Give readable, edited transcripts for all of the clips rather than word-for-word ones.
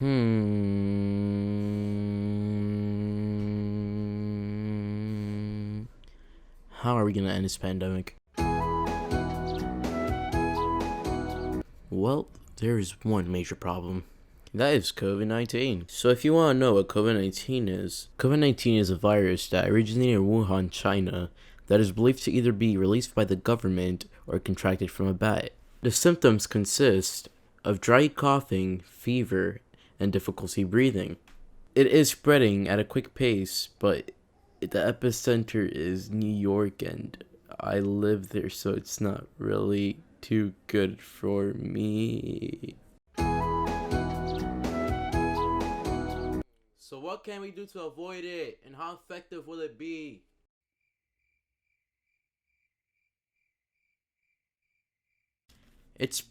How are we gonna end this pandemic? Well, there is one major problem. That is COVID-19. So if you want to know what COVID-19 is a virus that originated in Wuhan, China, that is believed to either be released by the government or contracted from a bat. The symptoms consist of dry coughing, fever, and difficulty breathing. It is spreading at a quick pace, but the epicenter is New York, and I live there, so it's not really too good for me. So what can we do to avoid it, and how effective will it be? It's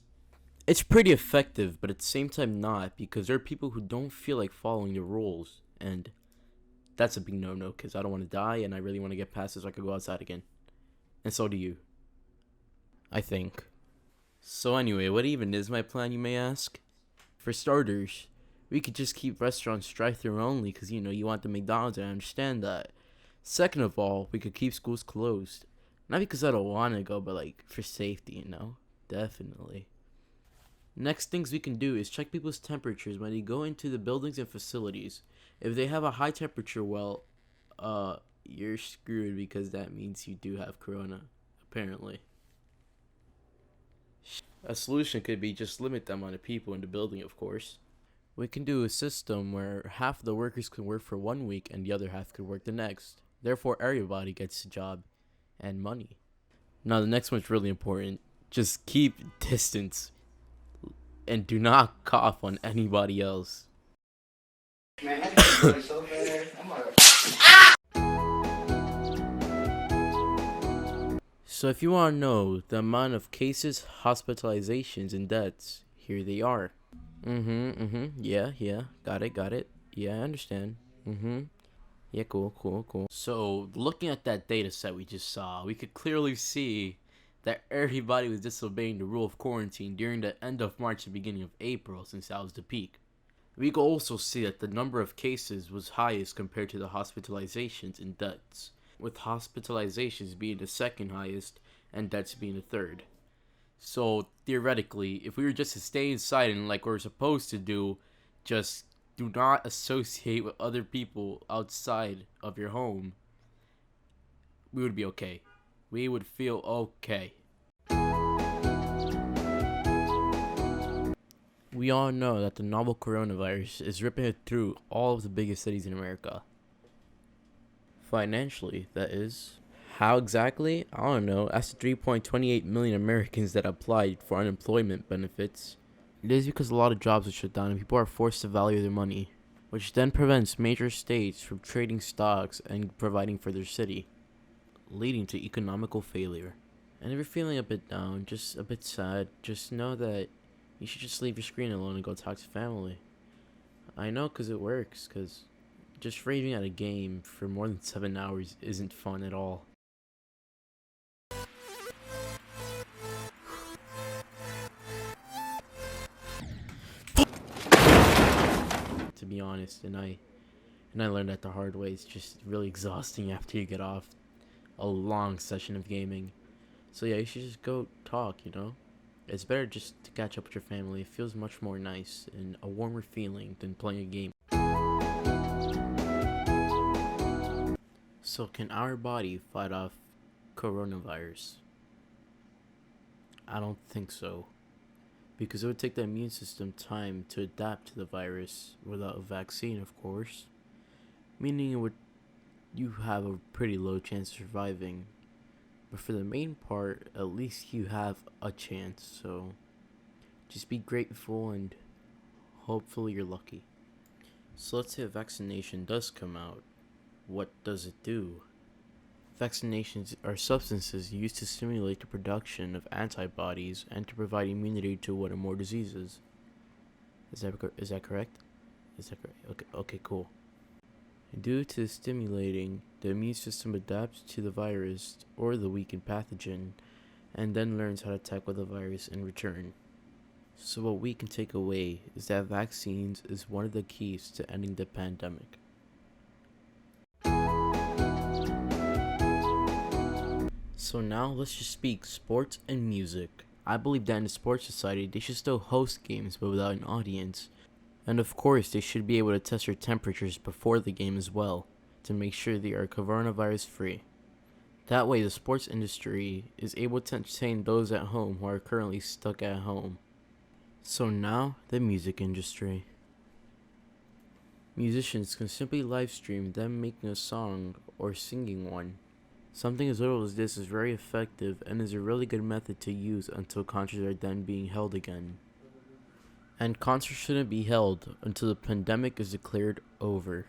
it's pretty effective, but at the same time not, because there are people who don't feel like following the rules, and that's a big no-no, because I don't want to die, and I really want to get past this so I could go outside again. And so do you, I think. So anyway, what even is my plan, you may ask? For starters, we could just keep restaurants drive-thru only, because you want the McDonald's, and I understand that. Second of all, we could keep schools closed. Not because I don't want to go, but like for safety, Definitely. Next things we can do is check people's temperatures when they go into the buildings and facilities. If they have a high temperature, well, you're screwed, because that means you do have corona, apparently. A solution could be just limit the amount of people in the building, of course. We can do a system where half of the workers can work for 1 week and the other half could work the next. Therefore, everybody gets a job and money. Now, the next one's really important. Just keep distance and do not cough on anybody else. Man, I so bad. So if you want to know the amount of cases, hospitalizations, and deaths, here they are. Yeah. Got it. Yeah, I understand. Yeah, cool. So, looking at that data set we just saw, we could clearly see that everybody was disobeying the rule of quarantine during the end of March and beginning of April, since that was the peak. We could also see that the number of cases was highest compared to the hospitalizations and deaths, with hospitalizations being the second highest and deaths being the third. So, theoretically, if we were just to stay inside and like we're supposed to do, just do not associate with other people outside of your home, we would be okay. We would feel okay. We all know that the novel coronavirus is ripping it through all of the biggest cities in America. Financially, that is. How exactly? I don't know. That's the 3.28 million Americans that applied for unemployment benefits. It is because a lot of jobs are shut down and people are forced to value their money, which then prevents major states from trading stocks and providing for their city, leading to economical failure. And if you're feeling a bit down, just a bit sad, just know that you should just leave your screen alone and go talk to family. I know, because it works, because just raging at a game for more than 7 hours isn't fun at all. To be honest, and I learned that the hard way. It's just really exhausting after you get off a long session of gaming. So yeah, you should just go talk, It's better just to catch up with your family. It feels much more nice and a warmer feeling than playing a game. So can our body fight off coronavirus? I don't think so. Because it would take the immune system time to adapt to the virus without a vaccine, of course. Meaning you have a pretty low chance of surviving. But for the main part, at least you have a chance, so just be grateful and hopefully you're lucky. So let's say a vaccination does come out. What does it do? Vaccinations are substances used to stimulate the production of antibodies and to provide immunity to one or more diseases. Is that correct? Okay, cool. Due to stimulating, the immune system adapts to the virus or the weakened pathogen, and then learns how to tackle the virus in return. So what we can take away is that vaccines is one of the keys to ending the pandemic. So now let's just speak sports and music. I believe that in a sports society they should still host games but without an audience. And of course they should be able to test your temperatures before the game as well to make sure they are coronavirus free. That way the sports industry is able to entertain those at home who are currently stuck at home. So now the music industry. Musicians can simply live stream them making a song or singing one. Something as little as this is very effective and is a really good method to use until concerts are then being held again. And concerts shouldn't be held until the pandemic is declared over.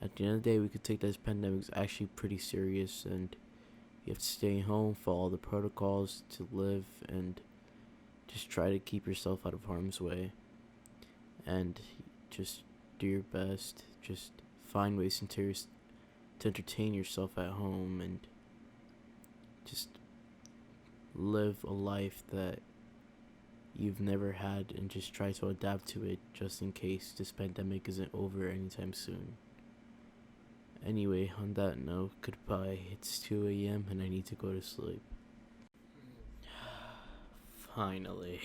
At the end of the day, we could take this pandemic is actually pretty serious and you have to stay home, follow the protocols to live, and just try to keep yourself out of harm's way. And just do your best. Just find ways to entertain yourself at home and just live a life that you've never had and just try to adapt to it just in case this pandemic isn't over anytime soon. Anyway, on that note, goodbye. It's 2 a.m. and I need to go to sleep. Finally.